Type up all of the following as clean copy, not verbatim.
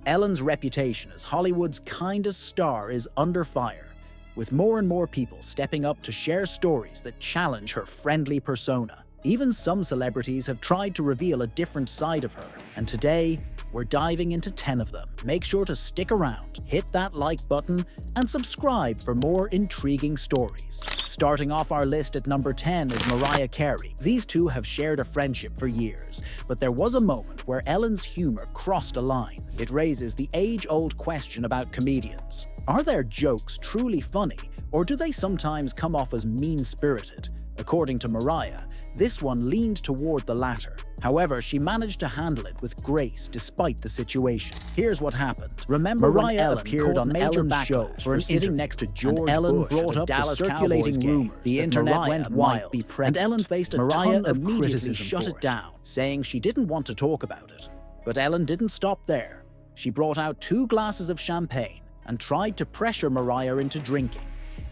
Ellen's reputation as Hollywood's kindest star is under fire, with more and more people stepping up to share stories that challenge her friendly persona. Even some celebrities have tried to reveal a different side of her, and today, we're diving into 10 of them. Make sure to stick around, hit that like button, and subscribe for more intriguing stories. Starting off our list at number 10 is Mariah Carey. These two have shared a friendship for years, but there was a moment where Ellen's humor crossed a line. It raises the age-old question about comedians. Are their jokes truly funny, or do they sometimes come off as mean-spirited? According to Mariah, this one leaned toward the latter. However, she managed to handle it with grace despite the situation. Here's what happened. Remember when Ellen appeared on Ellen's show for an sitting next to George Ellen Bush brought up the circulating rumors the internet went wild, and Ellen faced a ton of immediately shut it down, saying she didn't want to talk about it. But Ellen didn't stop there. She brought out 2 glasses of champagne and tried to pressure Mariah into drinking,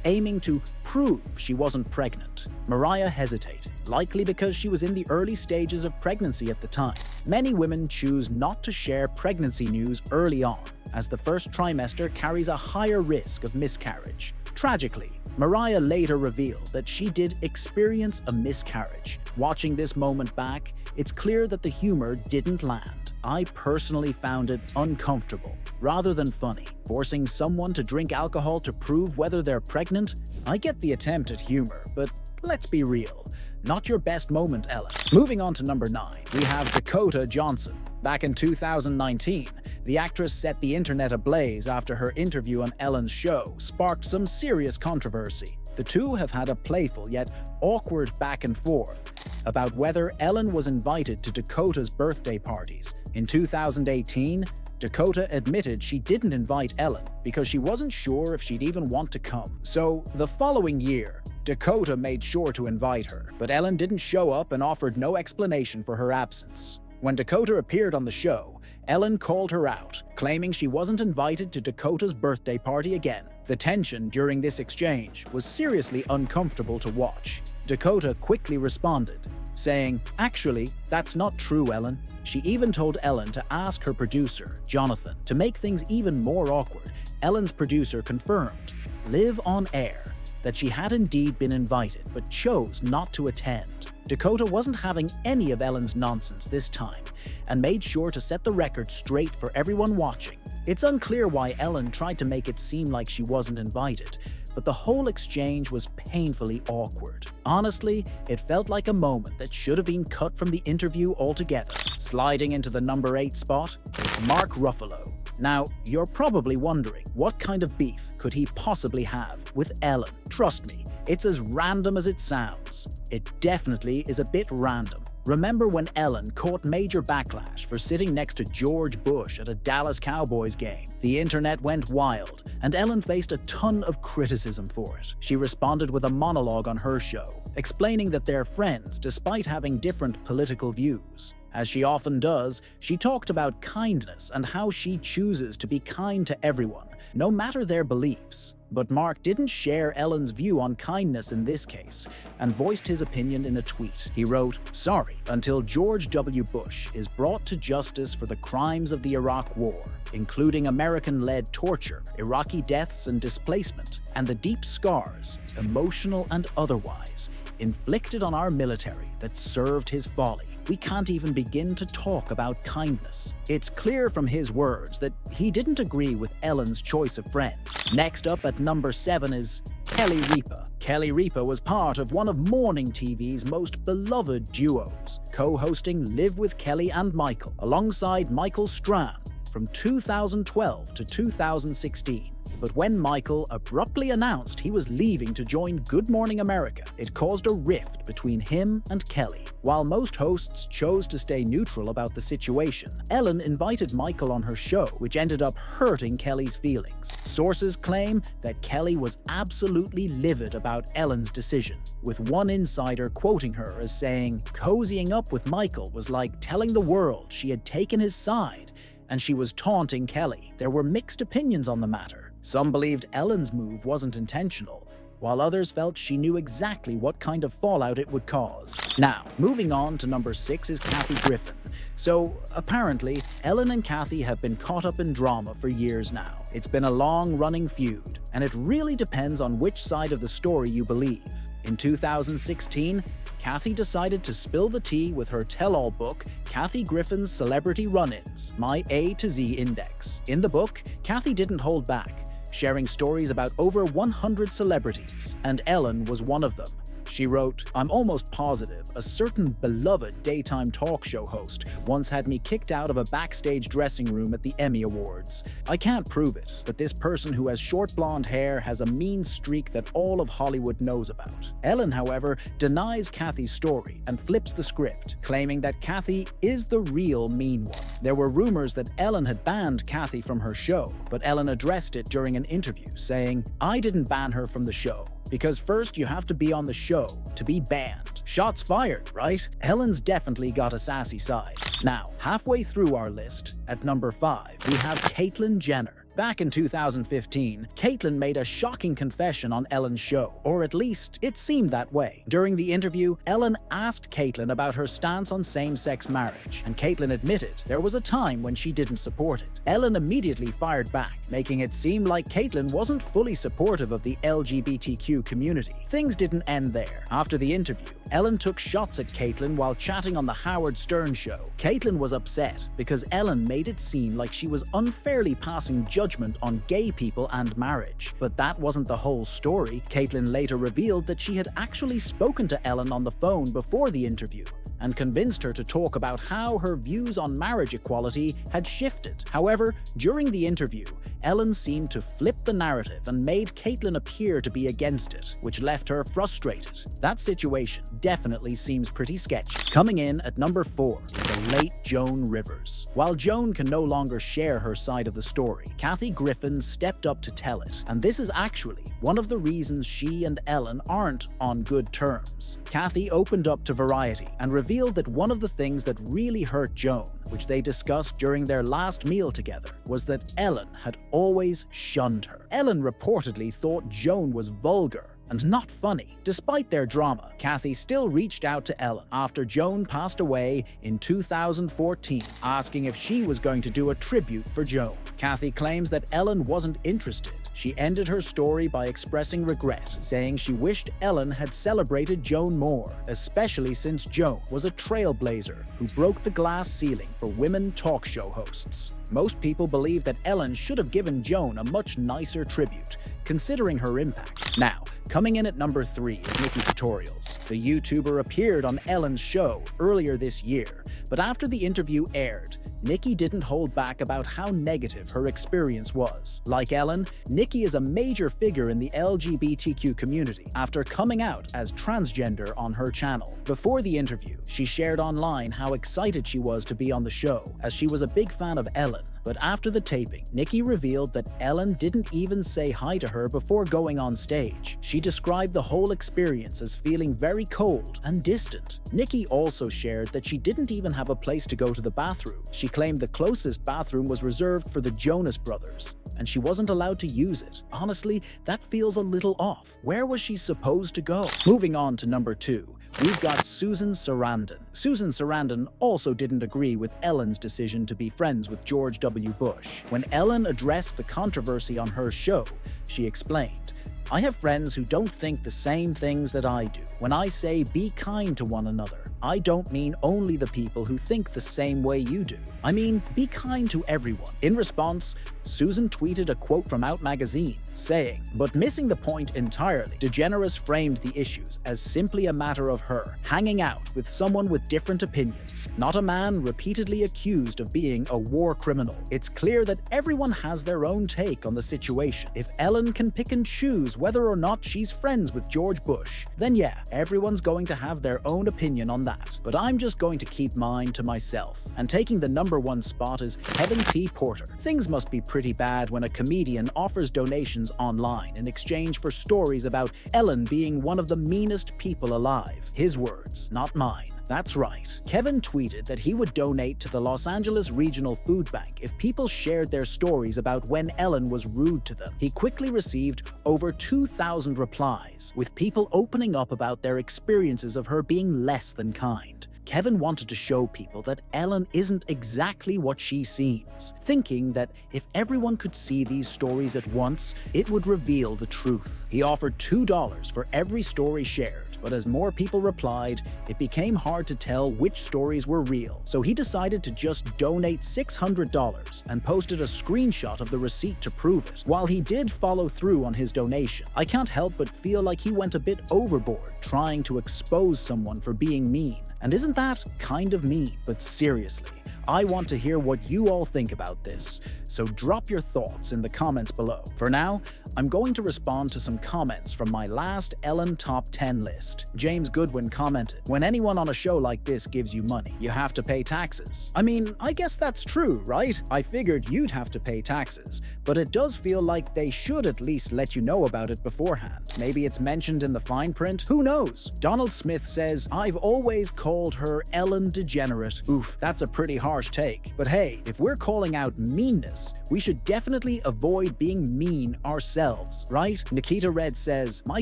aiming to prove she wasn't pregnant. Mariah hesitated, likely because she was in the early stages of pregnancy at the time. Many women choose not to share pregnancy news early on, as the first trimester carries a higher risk of miscarriage. Tragically, Mariah later revealed that she did experience a miscarriage. Watching this moment back, it's clear that the humor didn't land. I personally found it uncomfortable, rather than funny. Forcing someone to drink alcohol to prove whether they're pregnant? I get the attempt at humor, but let's be real. Not your best moment, Ellen. Moving on to number 9, we have Dakota Johnson. Back in 2019, the actress set the internet ablaze after her interview on Ellen's show sparked some serious controversy. The two have had a playful yet awkward back and forth about whether Ellen was invited to Dakota's birthday parties. In 2018, Dakota admitted she didn't invite Ellen because she wasn't sure if she'd even want to come. So, the following year, Dakota made sure to invite her, but Ellen didn't show up and offered no explanation for her absence. When Dakota appeared on the show, Ellen called her out, claiming she wasn't invited to Dakota's birthday party again. The tension during this exchange was seriously uncomfortable to watch. Dakota quickly responded, saying, "Actually, that's not true, Ellen." She even told Ellen to ask her producer, Jonathan. To make things even more awkward, Ellen's producer confirmed, live on air, that she had indeed been invited but chose not to attend. Dakota wasn't having any of Ellen's nonsense this time and made sure to set the record straight for everyone watching. It's unclear why Ellen tried to make it seem like she wasn't invited, but the whole exchange was painfully awkward. Honestly, it felt like a moment that should have been cut from the interview altogether. Sliding into the number 8 spot is Mark Ruffalo. Now, you're probably wondering, what kind of beef could he possibly have with Ellen? Trust me, it's as random as it sounds. It definitely is a bit random. Remember when Ellen caught major backlash for sitting next to George Bush at a Dallas Cowboys game? The internet went wild, and Ellen faced a ton of criticism for it. She responded with a monologue on her show, explaining that they're friends despite having different political views. As she often does, she talked about kindness and how she chooses to be kind to everyone, no matter their beliefs. But Mark didn't share Ellen's view on kindness in this case, and voiced his opinion in a tweet. He wrote, "Sorry, until George W. Bush is brought to justice for the crimes of the Iraq War, including American-led torture, Iraqi deaths and displacement, and the deep scars, emotional and otherwise, inflicted on our military that served his folly, we can't even begin to talk about kindness." It's clear from his words that he didn't agree with Ellen's choice of friends. Next up at number 7 is Kelly Ripa. Kelly Ripa was part of one of morning TV's most beloved duos, co-hosting Live with Kelly and Michael, alongside Michael Strahan from 2012 to 2016. But when Michael abruptly announced he was leaving to join Good Morning America, it caused a rift between him and Kelly. While most hosts chose to stay neutral about the situation, Ellen invited Michael on her show, which ended up hurting Kelly's feelings. Sources claim that Kelly was absolutely livid about Ellen's decision, with one insider quoting her as saying, "Cozying up with Michael was like telling the world she had taken his side, and she was taunting Kelly." There were mixed opinions on the matter. Some believed Ellen's move wasn't intentional, while others felt she knew exactly what kind of fallout it would cause. Now, moving on to number 6 is Kathy Griffin. So, apparently, Ellen and Kathy have been caught up in drama for years now. It's been a long-running feud, and it really depends on which side of the story you believe. In 2016, Kathy decided to spill the tea with her tell-all book, Kathy Griffin's Celebrity Run-Ins, My A to Z Index. In the book, Kathy didn't hold back, sharing stories about over 100 celebrities, and Ellen was one of them. She wrote, "I'm almost positive a certain beloved daytime talk show host once had me kicked out of a backstage dressing room at the Emmy Awards. I can't prove it, but this person who has short blonde hair has a mean streak that all of Hollywood knows about." Ellen, however, denies Kathy's story and flips the script, claiming that Kathy is the real mean one. There were rumors that Ellen had banned Kathy from her show, but Ellen addressed it during an interview, saying, "I didn't ban her from the show. Because first you have to be on the show to be banned. Shots fired, right?" Ellen's definitely got a sassy side. Now, halfway through our list, at number 5, we have Caitlyn Jenner. Back in 2015, Caitlyn made a shocking confession on Ellen's show, or at least it seemed that way. During the interview, Ellen asked Caitlyn about her stance on same-sex marriage, and Caitlyn admitted there was a time when she didn't support it. Ellen immediately fired back, making it seem like Caitlyn wasn't fully supportive of the LGBTQ community. Things didn't end there. After the interview, Ellen took shots at Caitlyn while chatting on the Howard Stern show. Caitlyn was upset because Ellen made it seem like she was unfairly passing judgment on gay people and marriage. But that wasn't the whole story. Caitlyn later revealed that she had actually spoken to Ellen on the phone before the interview and convinced her to talk about how her views on marriage equality had shifted. However, during the interview, Ellen seemed to flip the narrative and made Caitlyn appear to be against it, which left her frustrated. That situation definitely seems pretty sketchy. Coming in at number 4 is the late Joan Rivers. While Joan can no longer share her side of the story, Kathy Griffin stepped up to tell it, and this is actually one of the reasons she and Ellen aren't on good terms. Kathy opened up to Variety and revealed that one of the things that really hurt Joan, which they discussed during their last meal together, was that Ellen had always shunned her. Ellen reportedly thought Joan was vulgar and not funny. Despite their drama, Kathy still reached out to Ellen after Joan passed away in 2014, asking if she was going to do a tribute for Joan. Kathy claims that Ellen wasn't interested. She ended her story by expressing regret, saying she wished Ellen had celebrated Joan more, especially since Joan was a trailblazer who broke the glass ceiling for women talk show hosts. Most people believe that Ellen should have given Joan a much nicer tribute, considering her impact. Now, coming in at number 3 is Nikki Tutorials. The YouTuber appeared on Ellen's show earlier this year, but after the interview aired, Nikki didn't hold back about how negative her experience was. Like Ellen, Nikki is a major figure in the LGBTQ community after coming out as transgender on her channel. Before the interview, she shared online how excited she was to be on the show, as she was a big fan of Ellen. But after the taping, Nikki revealed that Ellen didn't even say hi to her before going on stage. She described the whole experience as feeling very cold and distant. Nikki also shared that she didn't even have a place to go to the bathroom. She claimed the closest bathroom was reserved for the Jonas Brothers, and she wasn't allowed to use it. Honestly, that feels a little off. Where was she supposed to go? Moving on to number 2. We've got Susan Sarandon. Susan Sarandon also didn't agree with Ellen's decision to be friends with George W. Bush. When Ellen addressed the controversy on her show, she explained, "I have friends who don't think the same things that I do. When I say be kind to one another, I don't mean only the people who think the same way you do. I mean, be kind to everyone." In response, Susan tweeted a quote from Out magazine, saying, "But missing the point entirely, DeGeneres framed the issues as simply a matter of her hanging out with someone with different opinions, not a man repeatedly accused of being a war criminal. It's clear that everyone has their own take on the situation. If Ellen can pick and choose whether or not she's friends with George Bush, then yeah, everyone's going to have their own opinion on that. But I'm just going to keep mine to myself." And taking the number 1 spot is Kevin T. Porter. Things must be pretty bad when a comedian offers donations online in exchange for stories about Ellen being one of the meanest people alive. His words, not mine. That's right. Kevin tweeted that he would donate to the Los Angeles Regional Food Bank if people shared their stories about when Ellen was rude to them. He quickly received over 2,000 replies, with people opening up about their experiences of her being less than kind. Kevin wanted to show people that Ellen isn't exactly what she seems, thinking that if everyone could see these stories at once, it would reveal the truth. He offered $2 for every story shared, but as more people replied, it became hard to tell which stories were real. So he decided to just donate $600 and posted a screenshot of the receipt to prove it. While he did follow through on his donation, I can't help but feel like he went a bit overboard trying to expose someone for being mean. And isn't that kind of mean? But seriously, I want to hear what you all think about this, so drop your thoughts in the comments below. For now, I'm going to respond to some comments from my last Ellen Top 10 list. James Goodwin commented, "When anyone on a show like this gives you money, you have to pay taxes." I mean, I guess that's true, right? I figured you'd have to pay taxes, but it does feel like they should at least let you know about it beforehand. Maybe it's mentioned in the fine print? Who knows? Donald Smith says, "I've always called her Ellen DeGenerate." Oof, that's a pretty harsh take. But hey, if we're calling out meanness, we should definitely avoid being mean ourselves, right? Nikita Red says, "My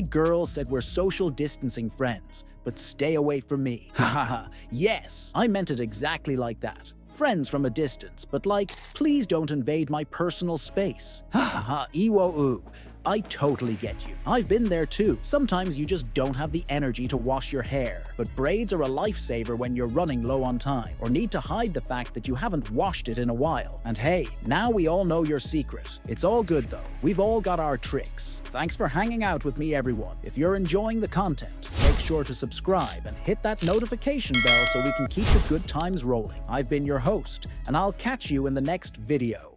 girl said we're social distancing friends, but stay away from me." Hahaha. Yes, I meant it exactly like that. Friends from a distance, but like, please don't invade my personal space. Hahaha. Ewo-oo. I totally get you. I've been there too. Sometimes you just don't have the energy to wash your hair, but braids are a lifesaver when you're running low on time or need to hide the fact that you haven't washed it in a while. And hey, now we all know your secret. It's all good though. We've all got our tricks. Thanks for hanging out with me, everyone. If you're enjoying the content, make sure to subscribe and hit that notification bell so we can keep the good times rolling. I've been your host, and I'll catch you in the next video.